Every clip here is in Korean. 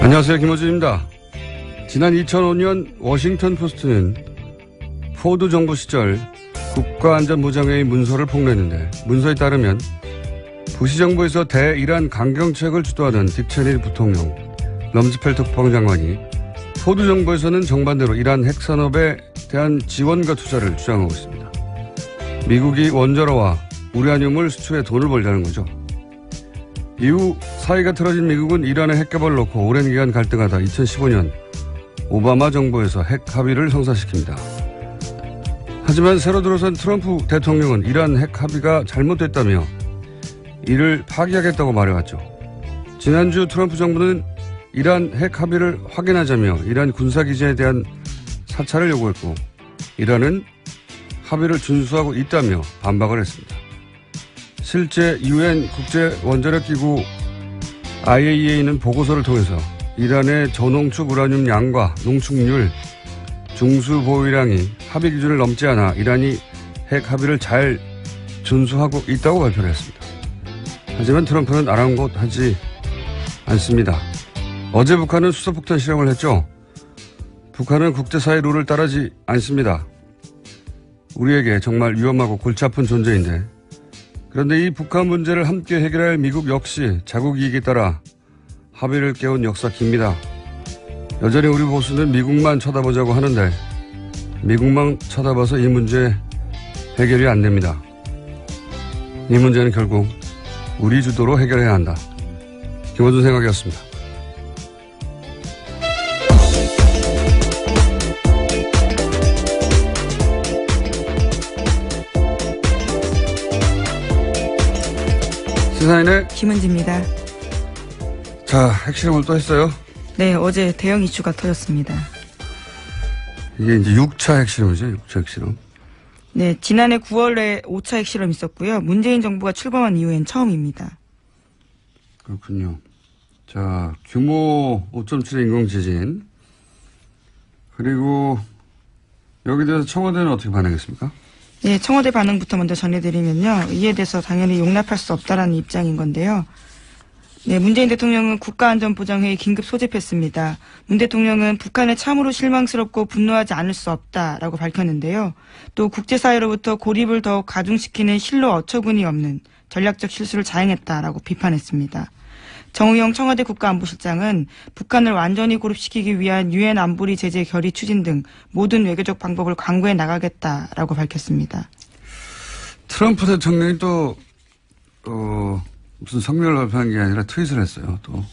안녕하세요. 김호준입니다. 지난 2005년 워싱턴 포스트는 포드 정부 시절 국가안전보장회의 문서를 폭로했는데, 문서에 따르면 부시 정부에서 대이란 강경책을 주도하던 딕 체니 부통령, 럼즈펠트 국방장관이 포드 정부에서는 정반대로 이란 핵산업에 대한 지원과 투자를 주장하고 있습니다. 미국이 원자로와 우라늄을 수출해 돈을 벌자는 거죠. 이후 사이가 틀어진 미국은 이란의 핵개발을 놓고 오랜 기간 갈등하다 2015년 오바마 정부에서 핵 합의를 성사시킵니다. 하지만 새로 들어선 트럼프 대통령은 이란 핵 합의가 잘못됐다며 이를 파기하겠다고 말해왔죠. 지난주 트럼프 정부는 이란 핵 합의를 확인하자며 이란 군사기지에 대한 사찰을 요구했고, 이란은 합의를 준수하고 있다며 반박을 했습니다. 실제 UN 국제원자력기구 IAEA는 보고서를 통해서 이란의 저농축 우라늄 양과 농축률, 중수 보유량이 합의 기준을 넘지 않아 이란이 핵 합의를 잘 준수하고 있다고 발표를 했습니다. 하지만 트럼프는 아랑곳하지 않습니다. 어제 북한은 수소폭탄 실험을 했죠. 북한은 국제사회 룰을 따르지 않습니다. 우리에게 정말 위험하고 골치 아픈 존재인데, 그런데 이 북한 문제를 함께 해결할 미국 역시 자국 이익에 따라 합의를 깨운 역사 깁니다. 여전히 우리 보수는 미국만 쳐다보자고 하는데, 미국만 쳐다봐서 이 문제 해결이 안 됩니다. 이 문제는 결국 우리 주도로 해결해야 한다. 김호준 생각이었습니다. 시사인의 김은지입니다. 자, 핵실험을 또 했어요? 네, 어제 대형 이슈가 터졌습니다. 이게 이제 6차 핵실험이죠, 6차 핵실험. 네, 지난해 9월에 5차 핵실험이 있었고요. 문재인 정부가 출범한 이후엔 처음입니다. 그렇군요. 자, 규모 5.7의 인공지진. 그리고 여기에 대해서 청와대는 어떻게 반응했습니까? 네, 청와대 반응부터 먼저 전해드리면요. 이에 대해서 당연히 용납할 수 없다라는 입장인 건데요. 네, 문재인 대통령은 국가안전보장회의 긴급 소집했습니다. 문 대통령은 북한에 참으로 실망스럽고 분노하지 않을 수 없다라고 밝혔는데요. 또 국제사회로부터 고립을 더욱 가중시키는 실로 어처구니 없는 전략적 실수를 자행했다라고 비판했습니다. 정우영 청와대 국가안보실장은 북한을 완전히 고립시키기 위한 유엔 안보리 제재 결의 추진 등 모든 외교적 방법을 강구해 나가겠다라고 밝혔습니다. 트럼프 대통령이 또 무슨 성명을 발표한 게 아니라 트윗을 했어요. 또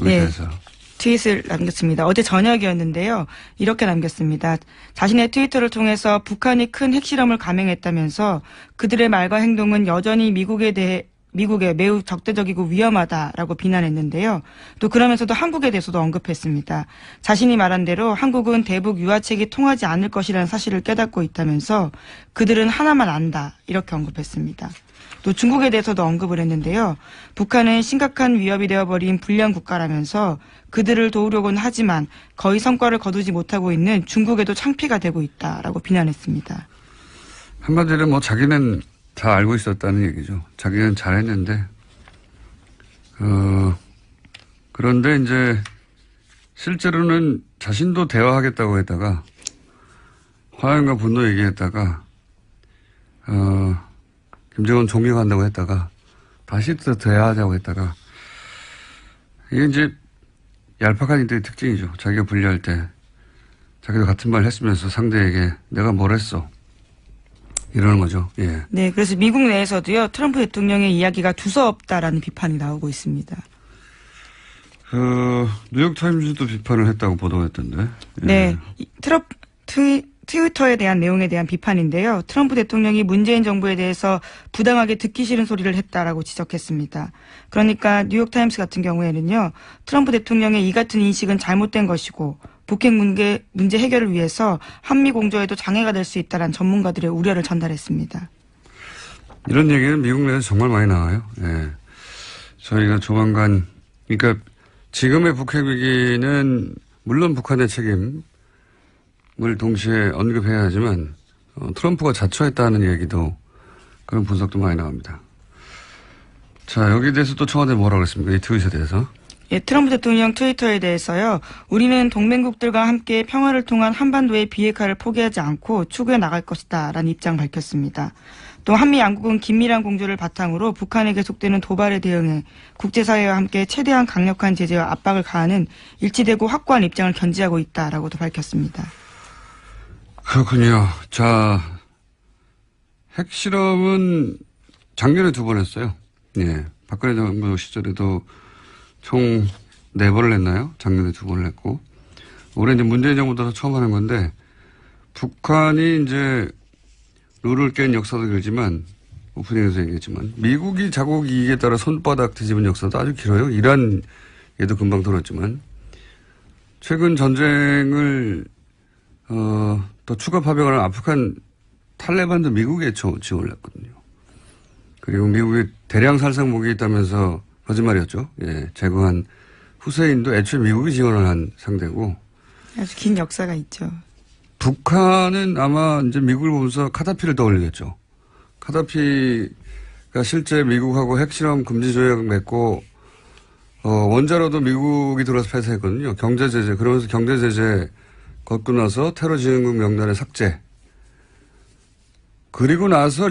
여기서. 네. 트윗을 남겼습니다. 어제 저녁이었는데요. 이렇게 남겼습니다. 자신의 트위터를 통해서 북한이 큰 핵실험을 감행했다면서 그들의 말과 행동은 여전히 미국에 매우 적대적이고 위험하다라고 비난했는데요. 또 그러면서도 한국에 대해서도 언급했습니다. 자신이 말한 대로 한국은 대북 유화책이 통하지 않을 것이라는 사실을 깨닫고 있다면서 그들은 하나만 안다 이렇게 언급했습니다. 또 중국에 대해서도 언급을 했는데요. 북한은 심각한 위협이 되어버린 불량 국가라면서 그들을 도우려고는 하지만 거의 성과를 거두지 못하고 있는 중국에도 창피가 되고 있다라고 비난했습니다. 한마디로 뭐 자기는 다 알고 있었다는 얘기죠. 자기는 잘했는데, 그런데 이제 실제로는 자신도 대화하겠다고 했다가 화염과 분노 얘기했다가 김정은 종료한다고 했다가 다시 또 대화하자고 했다가, 이게 이제 얄팍한 이들의 특징이죠. 자기가 불리할 때 자기도 같은 말 했으면서 상대에게 내가 뭘 했어 이러는 거죠. 예. 네, 그래서 미국 내에서도요, 트럼프 대통령의 이야기가 두서없다라는 비판이 나오고 있습니다. 뉴욕타임즈도 비판을 했다고 보도했던데. 예. 네, 트위터에 대한 내용에 대한 비판인데요. 트럼프 대통령이 문재인 정부에 대해서 부당하게 듣기 싫은 소리를 했다라고 지적했습니다. 그러니까 뉴욕타임스 같은 경우에는요, 트럼프 대통령의 이 같은 인식은 잘못된 것이고 북핵 문제 해결을 위해서 한미 공조에도 장애가 될 수 있다는 전문가들의 우려를 전달했습니다. 이런 얘기는 미국 내에서 정말 많이 나와요. 예. 저희가 조만간, 그러니까 지금의 북핵 위기는 물론 북한의 책임을 동시에 언급해야 하지만 트럼프가 자초했다는 얘기도, 그런 분석도 많이 나옵니다. 자, 여기에 대해서 또 청와대 뭐라고 그랬습니까? 이 트윗에 대해서. 예, 트럼프 대통령 트위터에 대해서요. 우리는 동맹국들과 함께 평화를 통한 한반도의 비핵화를 포기하지 않고 추구해 나갈 것이다 라는 입장을 밝혔습니다. 또 한미 양국은 긴밀한 공조를 바탕으로 북한에 계속되는 도발에 대응해 국제사회와 함께 최대한 강력한 제재와 압박을 가하는 일치되고 확고한 입장을 견지하고 있다라고도 밝혔습니다. 그렇군요. 자, 핵실험은 작년에 2번 했어요. 예. 박근혜 정부 시절에도 총 4번을 했나요? 작년에 2번을 했고. 올해 이제 문재인 정부 들어서 처음 하는 건데, 북한이 이제 룰을 깬 역사도 길지만, 오프닝에서 얘기했지만, 미국이 자국 이익에 따라 손바닥 뒤집은 역사도 아주 길어요. 이란에도 금방 돌았지만, 최근 전쟁을, 또 추가 파병하는 아프간 탈레반도 미국에 지원을 했거든요. 그리고 미국이 대량 살상 무기 있다면서 거짓말이었죠. 예, 제거한 후세인도 애초에 미국이 지원을 한 상대고. 아주 긴 역사가 있죠. 북한은 아마 이제 미국을 보면서 카다피를 떠올리겠죠. 카다피가 실제 미국하고 핵실험 금지 조약 맺고, 원자로도 미국이 들어와서 폐쇄했거든요. 경제제재. 그러면서 경제제재 걷고 나서 테러 지원국 명단의 삭제. 그리고 나서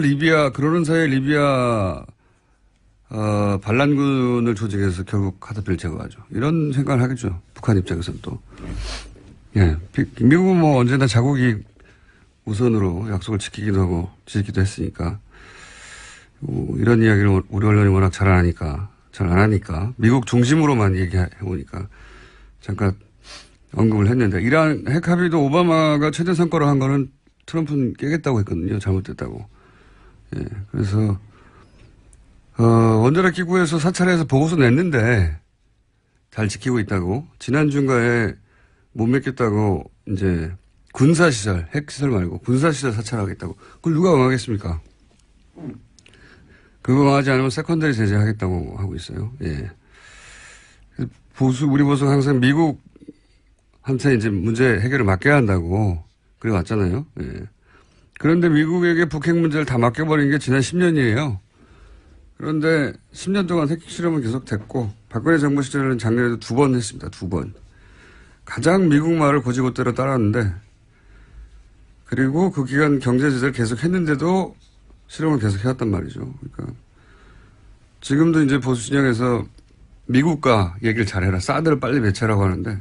그러는 사이에 리비아, 반란군을 조직해서 결국 카다피를 제거하죠. 이런 생각을 하겠죠. 북한 입장에서는 또. 예. 미국은 뭐 언제나 자국 이익 우선으로 약속을 지키기도 하고 지키기도 했으니까. 이런 이야기를 우리 언론이 워낙 잘 안 하니까. 미국 중심으로만 얘기해보니까. 잠깐 언급을 했는데. 이란 핵 합의도 오바마가 최대 성과로 한 거는 트럼프는 깨겠다고 했거든요. 잘못됐다고. 예. 그래서, 원자력 기구에서 사찰해서 보고서 냈는데 잘 지키고 있다고. 지난주인가에 못 맺겠다고 이제 군사시설, 핵시설 말고 군사시설 사찰하겠다고. 그걸 누가 응하겠습니까? 그거 응하지 않으면 세컨더리 제재하겠다고 하고 있어요. 예. 우리 보수가 항상 미국한테 이제 문제 해결을 맡겨야 한다고 그래 왔잖아요. 예. 그런데 미국에게 북핵 문제를 다 맡겨버린 게 지난 10년이에요. 그런데 10년 동안 핵실험은 계속됐고 박근혜 정부 시절에는 작년에도 2번 했습니다. 2번. 가장 미국 말을 고지고대로 따랐는데 그리고 그 기간 경제 제재를 계속 했는데도 실험을 계속 해왔단 말이죠. 그러니까 지금도 이제 보수 진영에서 미국과 얘기를 잘해라. 사드를 빨리 배치하라고 하는데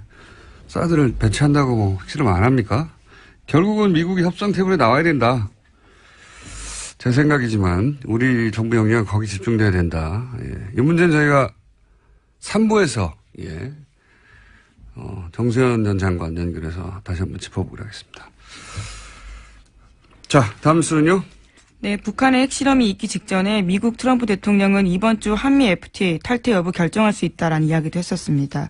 사드를 배치한다고 뭐 핵실험 안 합니까? 결국은 미국이 협상 테이블에 나와야 된다. 제 생각이지만 우리 정부 역량은 거기 집중돼야 된다. 예. 이 문제는 저희가 3부에서 정세현 전 장관 연결해서 다시 한번 짚어보기로 하겠습니다. 자, 다음 수는요. 네, 북한의 핵실험이 있기 직전에 미국 트럼프 대통령은 이번 주 한미 FTA 탈퇴 여부 결정할 수 있다라는 이야기도 했었습니다.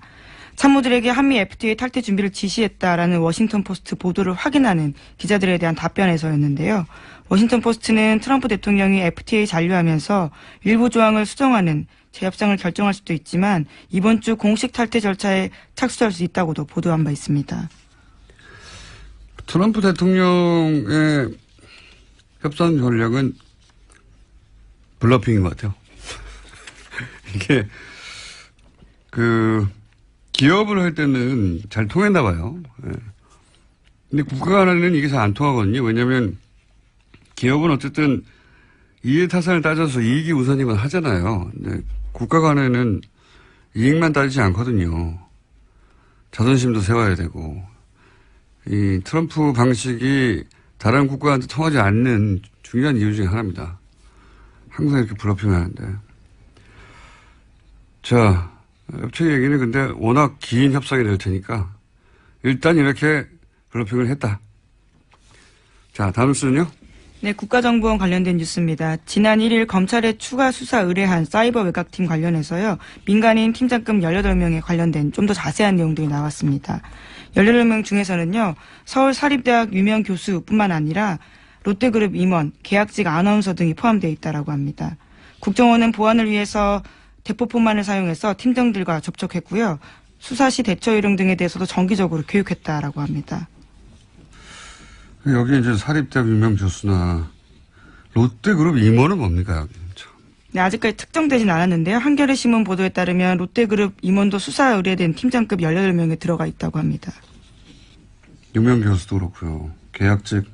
참모들에게 한미 FTA 탈퇴 준비를 지시했다라는 워싱턴 포스트 보도를 확인하는 기자들에 대한 답변에서였는데요. 워싱턴 포스트는 트럼프 대통령이 FTA 잔류하면서 일부 조항을 수정하는 재협상을 결정할 수도 있지만 이번 주 공식 탈퇴 절차에 착수할 수 있다고도 보도한 바 있습니다. 트럼프 대통령의 협상 전략은 블러핑인 것 같아요. 이게 기업을 할 때는 잘 통했나 봐요. 예. 근데 국가 간에는 이게 잘 안 통하거든요. 왜냐하면 기업은 어쨌든 이해타산을 따져서 이익이 우선이면 하잖아요. 근데 국가 간에는 이익만 따지지 않거든요. 자존심도 세워야 되고. 이 트럼프 방식이 다른 국가한테 통하지 않는 중요한 이유 중에 하나입니다. 항상 이렇게 블러핑을 하는데. 자, 업체 얘기는 근데 워낙 긴 협상이 될 테니까 일단 이렇게 블러핑을 했다. 자, 다음 수는요? 네, 국가정보원 관련된 뉴스입니다. 지난 1일 검찰에 추가 수사 의뢰한 사이버 외곽팀 관련해서요. 민간인 팀장급 18명에 관련된 좀 더 자세한 내용들이 나왔습니다. 18명 중에서는요. 서울사립대학 유명 교수뿐만 아니라 롯데그룹 임원, 계약직 아나운서 등이 포함되어 있다고 합니다. 국정원은 보안을 위해서 대포폰만을 사용해서 팀장들과 접촉했고요. 수사 시 대처 요령 등에 대해서도 정기적으로 교육했다라고 합니다. 여기 이제 사립대학 유명 교수나 롯데그룹 임원은 뭡니까? 여기 참. 네, 아직까지 특정되진 않았는데요. 한겨레 신문 보도에 따르면 롯데그룹 임원도 수사 의뢰된 팀장급 18명에 들어가 있다고 합니다. 유명 교수도 그렇고요. 계약직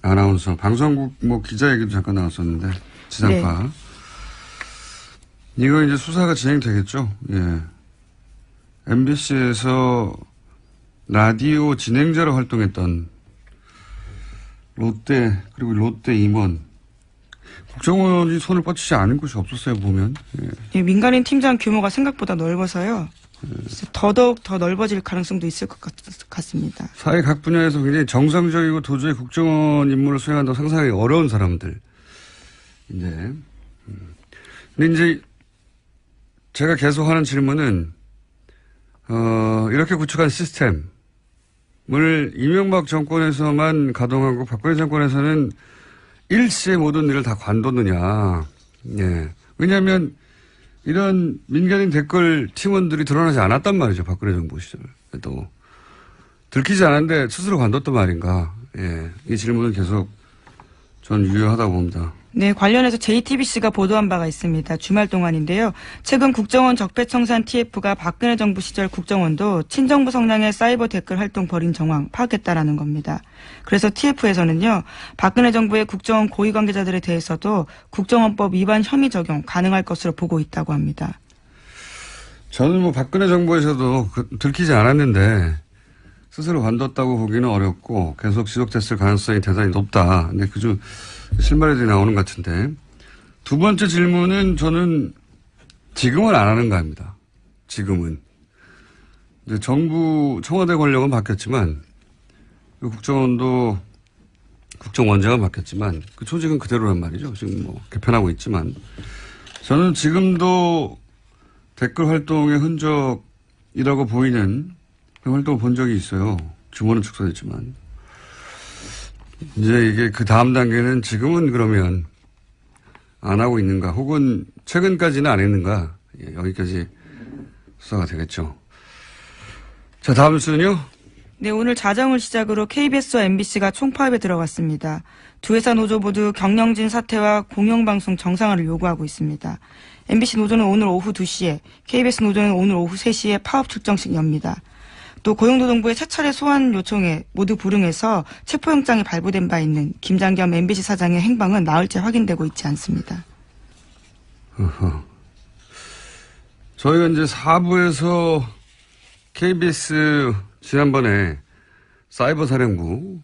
아나운서, 방송국 기자 얘기도 잠깐 나왔었는데 지상파. 네. 이거 이제 수사가 진행되겠죠. 예. MBC에서 라디오 진행자로 활동했던 롯데 그리고 롯데 임원 국정원이 손을 뻗치지 않은 곳이 없었어요 보면. 예. 예, 민간인 팀장 규모가 생각보다 넓어서요. 더더욱 더 넓어질 가능성도 있을 것 같습니다. 사회 각 분야에서 굉장히 정상적이고 도저히 국정원 임무를 수행한다고 상상하기 어려운 사람들. 근데 이제 제가 계속 하는 질문은 이렇게 구축한 시스템을 이명박 정권에서만 가동하고 박근혜 정권에서는 일시에 모든 일을 다 관뒀느냐. 예. 왜냐하면 이런 민간인 댓글 팀원들이 드러나지 않았단 말이죠. 박근혜 정부 시절에도. 들키지 않았는데 스스로 관뒀단 말인가. 예. 이 질문은 계속 전 유효하다고 봅니다. 네, 관련해서 JTBC가 보도한 바가 있습니다. 주말 동안인데요. 최근 국정원 적폐청산 TF가 박근혜 정부 시절 국정원도 친정부 성향의 사이버 댓글 활동 벌인 정황 파악했다라는 겁니다. 그래서 TF에서는요, 박근혜 정부의 국정원 고위 관계자들에 대해서도 국정원법 위반 혐의 적용 가능할 것으로 보고 있다고 합니다. 저는 박근혜 정부에서도 들키지 않았는데 스스로 관뒀다고 보기는 어렵고 계속 지속됐을 가능성이 대단히 높다. 근데 그중 실마리들이 나오는 것 같은데. 두 번째 질문은 저는 지금은 안 하는가 합니다. 지금은. 이제 정부, 청와대 권력은 바뀌었지만, 국정원도 국정원장은 바뀌었지만, 그 조직은 그대로란 말이죠. 지금 개편하고 있지만. 저는 지금도 댓글 활동의 흔적이라고 보이는 그런 활동을 본 적이 있어요. 규모는 축소됐지만. 이제 이게 그 다음 단계는 지금은 그러면 안 하고 있는가 혹은 최근까지는 안 했는가. 예, 여기까지 수사가 되겠죠. 자, 다음 순요. 네, 오늘 자정을 시작으로 KBS와 MBC가 총파업에 들어갔습니다. 두 회사 노조 모두 경영진 사퇴와 공영방송 정상화를 요구하고 있습니다. MBC 노조는 오늘 오후 2시에, KBS 노조는 오늘 오후 3시에 파업 출정식 엽니다. 또 고용노동부의 차차례 소환 요청에 모두 불응해서 체포영장이 발부된 바 있는 김장겸 MBC 사장의 행방은 나흘째 확인되고 있지 않습니다. 저희가 이제 4부에서 KBS 지난번에 사이버 사령부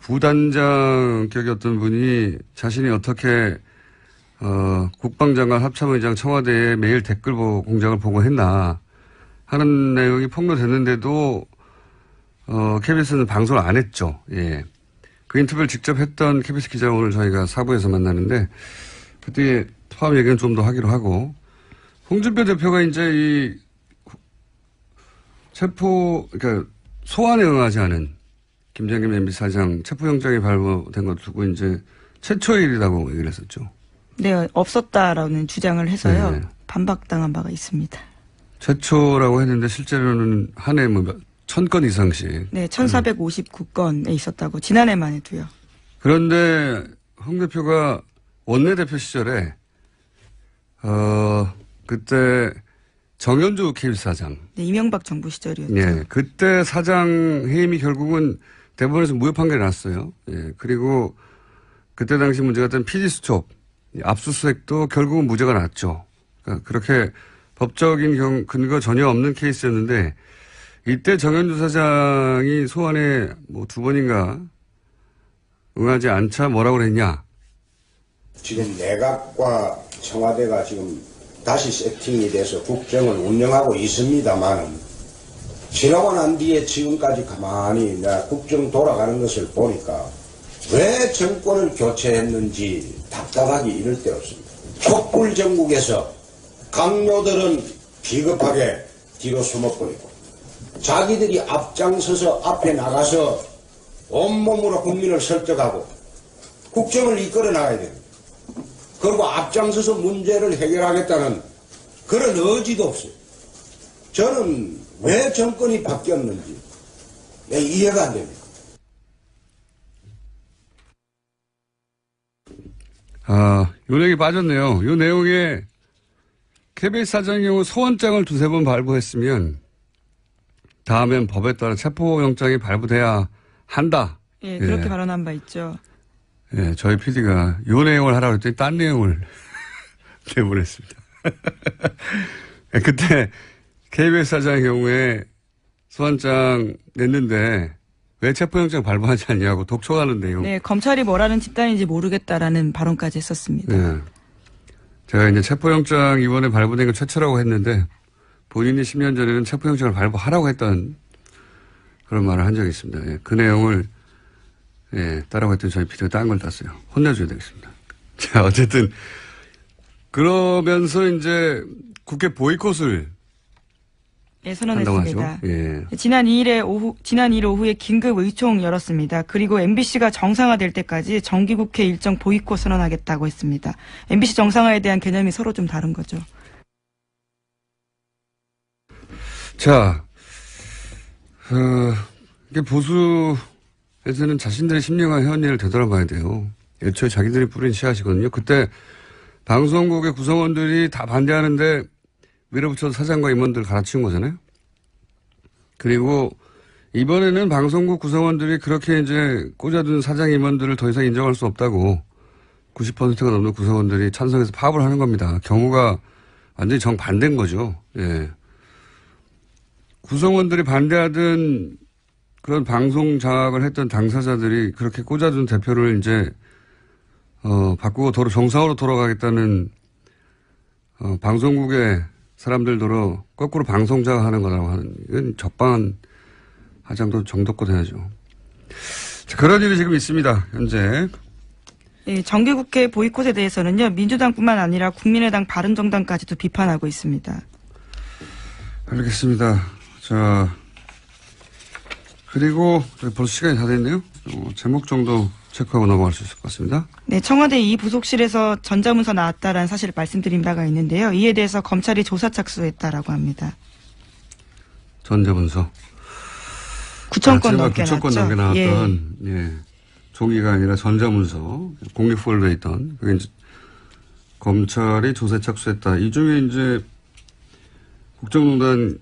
부단장 격이었던 분이 자신이 어떻게 국방장관 합참의장 청와대에 매일 댓글 공장을 보고했나 하는 내용이 폭로됐는데도 KBS는 방송을 안 했죠. 예. 그 인터뷰를 직접 했던 KBS 기자 오늘 저희가 4부에서 만나는데 그때 파업 얘기는 좀 더 하기로 하고 홍준표 대표가 이제 이 그러니까 소환에 응하지 않은 김장겸 MBC 사장 체포영장이 발부된 것 두고 이제 최초의 일이라고 얘기를 했었죠. 네, 없었다라는 주장을 해서요. 네. 반박당한 바가 있습니다. 최초라고 했는데 실제로는 한 해 1000건 이상씩. 네, 1459건에 있었다고 지난해만 해도요. 그런데 홍 대표가 원내대표 시절에 그때 정현주 KBS 사장. 네, 이명박 정부 시절이었죠. 예, 그때 사장 해임이 결국은 대법원에서 무효 판결이 났어요. 예, 그리고 그때 당시 문제가 됐던 PD수첩 압수수색도 결국은 무죄가 났죠. 그러니까 그렇게 법적인 근거 전혀 없는 케이스였는데 이때 정현주 사장이 소환에 2번인가 응하지 않자 뭐라고 그랬냐. 지금 내각과 청와대가 지금 다시 세팅이 돼서 국정을 운영하고 있습니다만 지나고 난 뒤에 지금까지 가만히 국정 돌아가는 것을 보니까 왜 정권을 교체했는지 답답하기 이를 데 없습니다. 촛불 전국에서 강요들은 비겁하게 뒤로 숨어버리고 자기들이 앞장서서 앞에 나가서 온몸으로 국민을 설득하고 국정을 이끌어 나가야 됩니다. 그리고 앞장서서 문제를 해결하겠다는 그런 의지도 없어요. 저는 왜 정권이 바뀌었는지 이해가 안 됩니다. 요 내용이 빠졌네요. 요 내용에 KBS 사장의 경우 소원장을 두세 번 발부했으면 다음엔 법에 따라 체포영장이 발부돼야 한다. 예, 그렇게 발언한 바 있죠. 예, 저희 PD가 요 내용을 하라고 했더니 딴 내용을 내보냈습니다. 그때 KBS 사장의 경우에 소환장 냈는데 왜 체포영장 발부하지 않냐고 독촉하는 내용. 네, 검찰이 뭐라는 집단인지 모르겠다라는 발언까지 했었습니다. 네. 제가 이제 체포영장 이번에 발부된 건 최초라고 했는데 본인이 10년 전에는 체포영장을 발부하라고 했던 그런 말을 한 적이 있습니다. 예, 그 내용을 따라고 했더니 저희 PD가 딴 걸 땄어요. 혼내줘야 되겠습니다. 자, 어쨌든 그러면서 이제 국회 보이콧을 선언했습니다. 예. 지난 2일 오후에 긴급 의총 열었습니다. 그리고 MBC가 정상화될 때까지 정기국회 일정 보이콧 선언하겠다고 했습니다. MBC 정상화에 대한 개념이 서로 좀 다른 거죠. 자, 이게 보수에서는 자신들의 심령과 현리를 되돌아봐야 돼요. 애초에 자기들이 뿌린 씨앗이거든요. 그때 방송국의 구성원들이 다 반대하는데 밀어붙여서 사장과 임원들 갈아치운 거잖아요. 그리고 이번에는 방송국 구성원들이 그렇게 이제 꽂아둔 사장 임원들을 더 이상 인정할 수 없다고 90%가 넘는 구성원들이 찬성해서 파업을 하는 겁니다. 경우가 완전히 정반대인 거죠. 예. 구성원들이 반대하던 그런 방송 장악을 했던 당사자들이 그렇게 꽂아둔 대표를 이제 바꾸고 정상으로 돌아가겠다는 방송국의 사람들도로 거꾸로 방송 장악하는 거라고 하는 이건 적반한 정도껏 해야죠. 자, 그런 일이 지금 있습니다. 현재. 예, 정기국회 보이콧에 대해서는요. 민주당뿐만 아니라 국민의당 바른정당까지도 비판하고 있습니다. 알겠습니다. 자, 그리고 벌써 시간이 다 됐네요. 제목 정도 체크하고 넘어갈 수 있을 것 같습니다. 네, 청와대 이 부속실에서 전자문서 나왔다라는 사실을 말씀드린 바가 있는데요. 이에 대해서 검찰이 조사 착수했다라고 합니다. 전자문서. 9,000건 넘게 9,000건 넘게 나왔던 종이가 아니라 전자문서 공개 폴더에 있던 그게 이제 검찰이 조사에 착수했다. 이 중에 이제 국정농단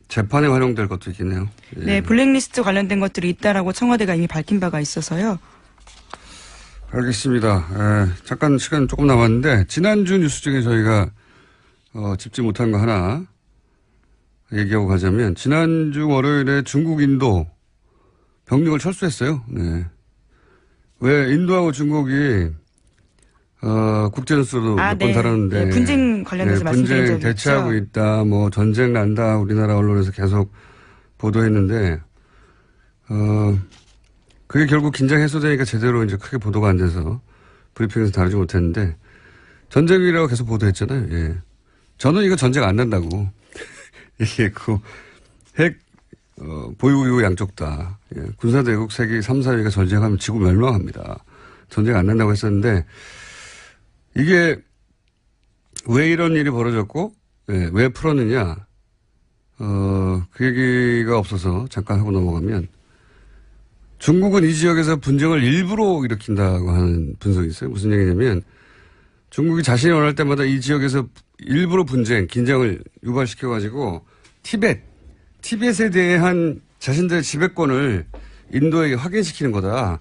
재판에 활용될 것도 있겠네요. 예. 네, 블랙리스트 관련된 것들이 있다라고 청와대가 이미 밝힌 바가 있어서요. 알겠습니다. 잠깐 시간 조금 남았는데 지난주 뉴스 중에 저희가 짚지 못한 거 하나 얘기하고 가자면 지난주 월요일에 중국 인도 병력을 철수했어요. 네. 왜 인도하고 중국이 국제뉴스로도 몇 번 다뤘는데 네, 분쟁 관련해서 말씀드린 적이 분쟁 대치하고 있죠. 있다. 뭐 전쟁 난다. 우리나라 언론에서 계속 보도했는데 그게 결국 긴장 해소되니까 제대로 이제 크게 보도가 안 돼서 브리핑에서 다루지 못했는데 전쟁이라고 계속 보도했잖아요. 예. 저는 이거 전쟁 안 난다고 얘기했고 핵 보유고 양쪽 다 군사대국 세계 3, 4위가 전쟁하면 지구 멸망합니다. 전쟁 안 난다고 했었는데 이게 왜 이런 일이 벌어졌고 왜 풀었느냐 그 얘기가 없어서 잠깐 하고 넘어가면 중국은 이 지역에서 분쟁을 일부러 일으킨다고 하는 분석이 있어요. 무슨 얘기냐면 중국이 자신이 원할 때마다 이 지역에서 일부러 분쟁, 긴장을 유발시켜가지고 티벳에 대한 자신들의 지배권을 인도에게 확인시키는 거다.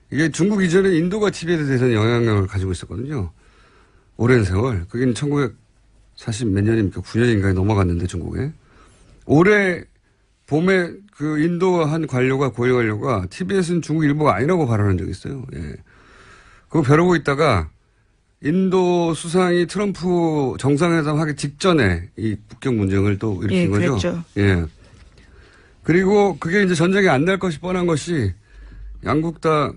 이게 중국 이전에 인도가 티벳에 대해서는 영향력을 가지고 있었거든요. 오랜 세월. 그게 1940 몇 년입니까? 9년인가에 넘어갔는데 중국에. 올해 봄에 그 인도 한 관료가 고위 관료가 티벳은 중국 일부가 아니라고 발언한 적이 있어요. 예. 그거 벼르고 있다가 인도 수상이 트럼프 정상회담 하기 직전에 이 북경 문제를 또 일으킨 거죠. 그랬죠. 예. 그리고 그게 이제 전쟁이 안 날 것이 뻔한 것이 양국 다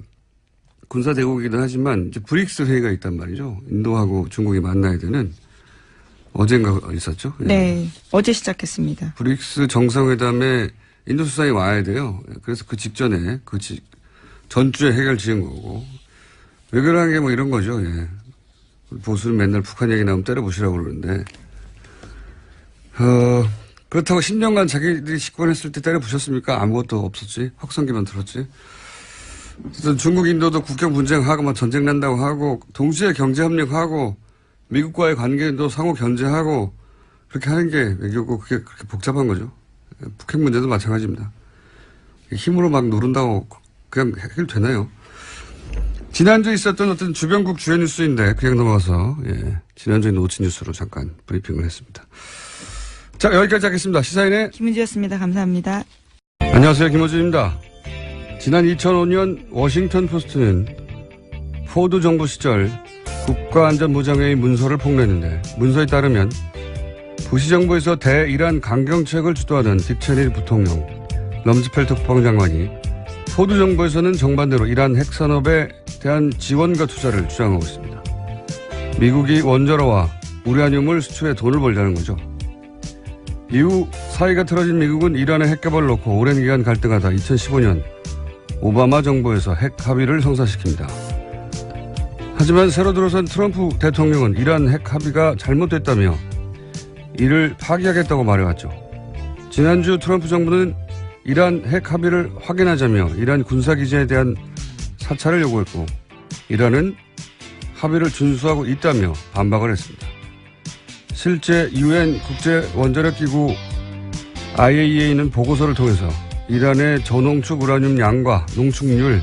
군사 대국이기도 하지만 이제 브릭스 회의가 있단 말이죠. 인도하고 중국이 만나야 되는 어젠가 있었죠. 예. 네, 어제 시작했습니다. 브릭스 정상회담에 인도 수상이 와야 돼요. 그래서 그 직전에 전주에 해결 지은 거고 외교라는 게 뭐 이런 거죠. 예. 보수는 맨날 북한 얘기 나오면 때려보시라고 그러는데 그렇다고 10년간 자기들이 집권했을 때 때려부셨습니까? 아무것도 없었지. 확성기만 들었지. 어쨌든 중국 인도도 국경 분쟁하고 막 전쟁 난다고 하고 동시에 경제 협력하고 미국과의 관계도 상호 견제하고 그렇게 하는 게 외교고 그게 그렇게 복잡한 거죠. 북핵 문제도 마찬가지입니다. 힘으로 막 누른다고 그냥 해결되나요? 지난주에 있었던 어떤 주변국 주요 뉴스인데 그냥 넘어가서 지난주에 노치 뉴스로 잠깐 브리핑을 했습니다. 자, 여기까지 하겠습니다. 시사인의 김은지였습니다. 감사합니다. 안녕하세요. 김호준입니다. 지난 2005년 워싱턴 포스트는 포드 정부 시절 국가안전보장회의 문서를 폭로했는데 문서에 따르면 부시 정부에서 대이란 강경책을 주도하던 딕 체니 부통령, 럼즈펠트 국방장관이 포드 정부에서는 정반대로 이란 핵산업에 대한 지원과 투자를 주장하고 있습니다. 미국이 원자로와 우라늄을 수출해 돈을 벌자는 거죠. 이후 사이가 틀어진 미국은 이란의 핵개발을 놓고 오랜 기간 갈등하다 2015년 오바마 정부에서 핵 합의를 성사시킵니다. 하지만 새로 들어선 트럼프 대통령은 이란 핵 합의가 잘못됐다며 이를 파기하겠다고 말해왔죠. 지난주 트럼프 정부는 이란 핵 합의를 확인하자며 이란 군사기지에 대한 사찰을 요구했고 이란은 합의를 준수하고 있다며 반박을 했습니다. 실제 UN 국제원자력기구 IAEA는 보고서를 통해서 이란의 저농축 우라늄 양과 농축률,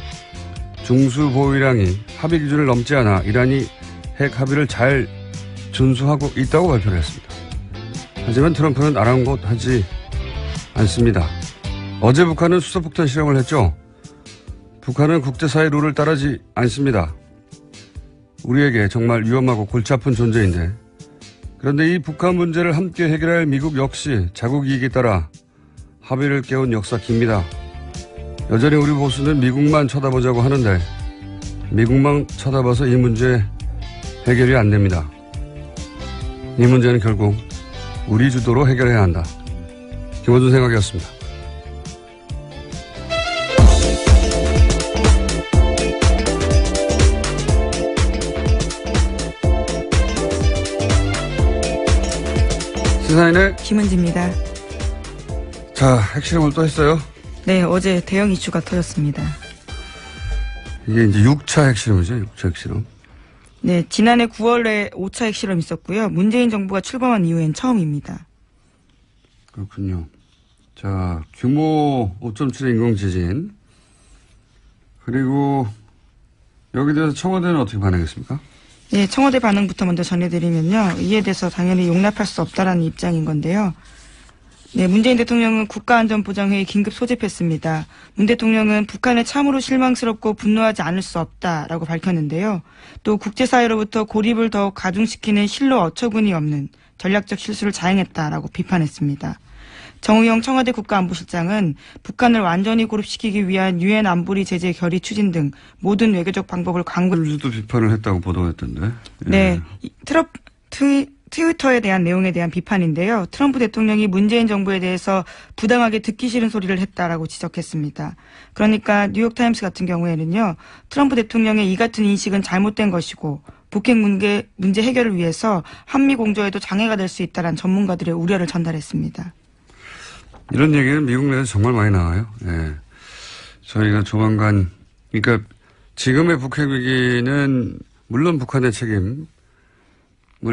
중수 보유량이 합의 기준을 넘지 않아 이란이 핵 합의를 잘 준수하고 있다고 발표를 했습니다. 하지만 트럼프는 아랑곳하지 않습니다. 어제 북한은 수소폭탄 실험을 했죠. 북한은 국제사회 룰을 따르지 않습니다. 우리에게 정말 위험하고 골치 아픈 존재인데 그런데 이 북한 문제를 함께 해결할 미국 역시 자국 이익에 따라 합의를 깨운 역사 깁니다. 여전히 우리 보수는 미국만 쳐다보자고 하는데 미국만 쳐다봐서 이 문제 해결이 안 됩니다. 이 문제는 결국 우리 주도로 해결해야 한다. 김호준 생각이었습니다. 시사인의 김은지입니다. 자, 핵실험을 또 했어요? 네, 어제 대형 이슈가 터졌습니다. 이게 이제 6차 핵실험이죠, 6차 핵실험. 네, 지난해 9월에 5차 핵실험이 있었고요. 문재인 정부가 출범한 이후엔 처음입니다. 그렇군요. 자, 규모 5.7의 인공지진. 그리고 여기에 대해서 청와대는 어떻게 반응했습니까? 네, 청와대 반응부터 먼저 전해드리면요. 이에 대해서 당연히 용납할 수 없다라는 입장인 건데요. 네, 문재인 대통령은 국가안전보장회의 긴급 소집했습니다. 문 대통령은 북한에 참으로 실망스럽고 분노하지 않을 수 없다라고 밝혔는데요. 또 국제사회로부터 고립을 더욱 가중시키는 실로 어처구니 없는 전략적 실수를 자행했다라고 비판했습니다. 정의용 청와대 국가안보실장은 북한을 완전히 고립시키기 위한 유엔 안보리 제재 결의 추진 등 모든 외교적 방법을 강구. 도 비판을 했다고 보도했던데. 네, 트위터에 대한 내용에 대한 비판인데요. 트럼프 대통령이 문재인 정부에 대해서 부당하게 듣기 싫은 소리를 했다라고 지적했습니다. 그러니까 뉴욕타임스 같은 경우에는요. 트럼프 대통령의 이 같은 인식은 잘못된 것이고 북핵 문제 해결을 위해서 한미 공조에도 장애가 될 수 있다는 전문가들의 우려를 전달했습니다. 이런 얘기는 미국 내에서 정말 많이 나와요. 예. 저희가 조만간, 그러니까 지금의 북핵 위기는 물론 북한의 책임을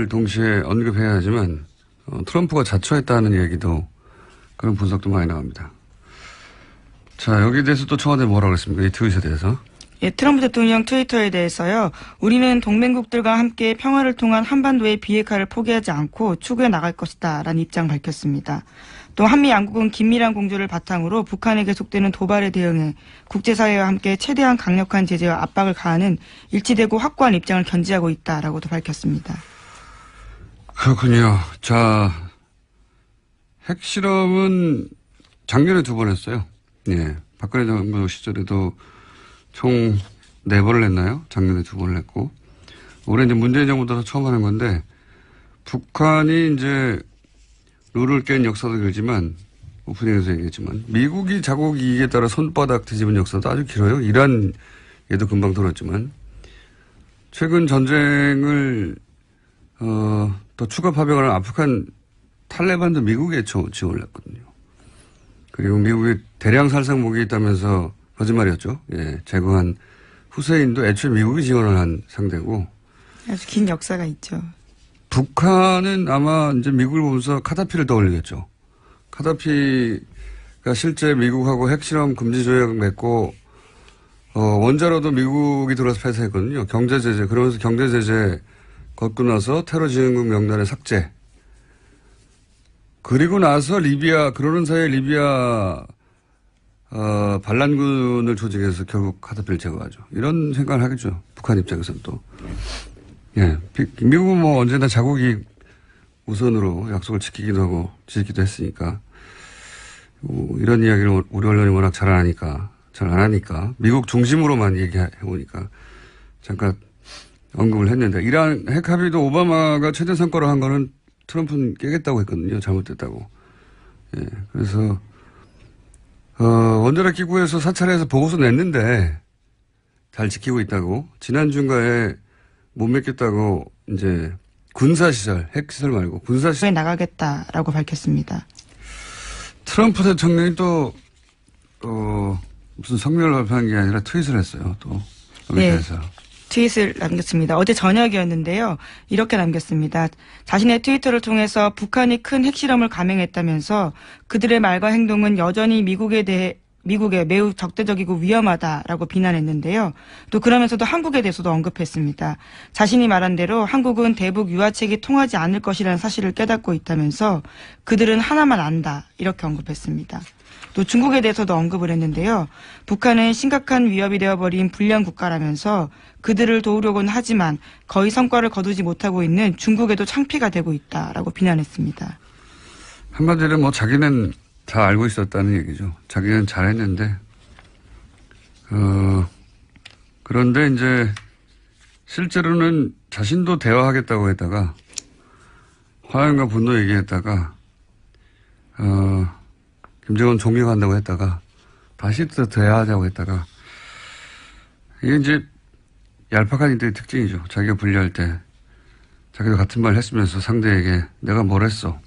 동시에 언급해야 하지만 트럼프가 자초했다는 얘기도 그런 분석도 많이 나옵니다. 자, 여기에 대해서 또 청와대 뭐라고 그랬습니까? 이 트윗에 대해서. 예, 트럼프 대통령 트위터에 대해서요. 우리는 동맹국들과 함께 평화를 통한 한반도의 비핵화를 포기하지 않고 추구해 나갈 것이다 라는 입장 밝혔습니다. 또 한미 양국은 긴밀한 공조를 바탕으로 북한에 계속되는 도발에 대응해 국제사회와 함께 최대한 강력한 제재와 압박을 가하는 일치되고 확고한 입장을 견지하고 있다라고도 밝혔습니다. 그렇군요. 자, 핵실험은 작년에 2번 했어요. 예. 박근혜 정부 시절에도 총 4번을 했나요? 작년에 2번을 했고. 올해 이제 문재인 정부 들어서 처음 하는 건데, 북한이 이제 룰을 깬 역사도 길지만, 오프닝에서 얘기했지만, 미국이 자국 이익에 따라 손바닥 뒤집은 역사도 아주 길어요. 이란에도 금방 들었지만, 최근 전쟁을, 또 추가 파병을 한 아프간 탈레반도 미국에 지원을 했거든요. 그리고 미국에 대량 살상 무기 있다면서 거짓말이었죠. 예, 제거한 후세인도 애초에 미국이 지원을 한 상대고 아주 긴 역사가 있죠. 북한은 아마 이제 미국을 보면서 카다피를 떠올리겠죠. 카다피가 실제 미국하고 핵실험 금지 조약 맺고 원자로도 미국이 들어와서 폐쇄했거든요. 경제 제재. 그러면서 경제 제재 걷고 나서 테러 지원국 명단의 삭제. 그리고 나서 리비아, 그러는 사이에 리비아 반란군을 조직해서 결국 카다피를 제거하죠. 이런 생각을 하겠죠. 북한 입장에서는 또. 예. 미국은 뭐 언제나 자국이 우선으로 약속을 지키기도 하고 지키기도 했으니까. 이런 이야기를 우리 언론이 워낙 잘 안 하니까. 미국 중심으로만 얘기해 보니까 잠깐 언급을 했는데 이란 핵 합의도 오바마가 최대 성과로 한 거는 트럼프는 깨겠다고 했거든요. 잘못됐다고. 예. 그래서 원자력 기구에서 사찰해서 보고서 냈는데 잘 지키고 있다고. 지난 중가에 못 맺겠다고 이제 군사시설, 핵시설 말고 군사시설 나가겠다라고 밝혔습니다. 트럼프 대통령이 또 무슨 성명을 발표한 게 아니라 트윗을 했어요. 또 아메리카에서. 네. 트윗을 남겼습니다. 어제 저녁이었는데요. 이렇게 남겼습니다. 자신의 트위터를 통해서 북한이 큰 핵실험을 감행했다면서 그들의 말과 행동은 여전히 미국에 매우 적대적이고 위험하다라고 비난했는데요. 또 그러면서도 한국에 대해서도 언급했습니다. 자신이 말한 대로 한국은 대북 유화책이 통하지 않을 것이라는 사실을 깨닫고 있다면서 그들은 하나만 안다 이렇게 언급했습니다. 또 중국에 대해서도 언급을 했는데요. 북한은 심각한 위협이 되어버린 불량 국가라면서 그들을 도우려고는 하지만 거의 성과를 거두지 못하고 있는 중국에도 창피가 되고 있다라고 비난했습니다. 한마디로 뭐 자기는 다 알고 있었다는 얘기죠. 자기는 잘했는데 그런데 이제 실제로는 자신도 대화하겠다고 했다가 화염과 분노 얘기했다가 김정은 존경한다고 했다가 다시 또 대화하자고 했다가 이게 이제 얄팍한 이들의 특징이죠. 자기가 분리할 때 자기도 같은 말 했으면서 상대에게 내가 뭘 했어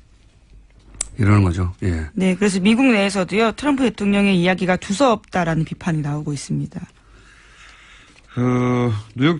이러는 거죠. 예. 네, 그래서 미국 내에서도요 트럼프 대통령의 이야기가 두서없다라는 비판이 나오고 있습니다. 뉴욕타임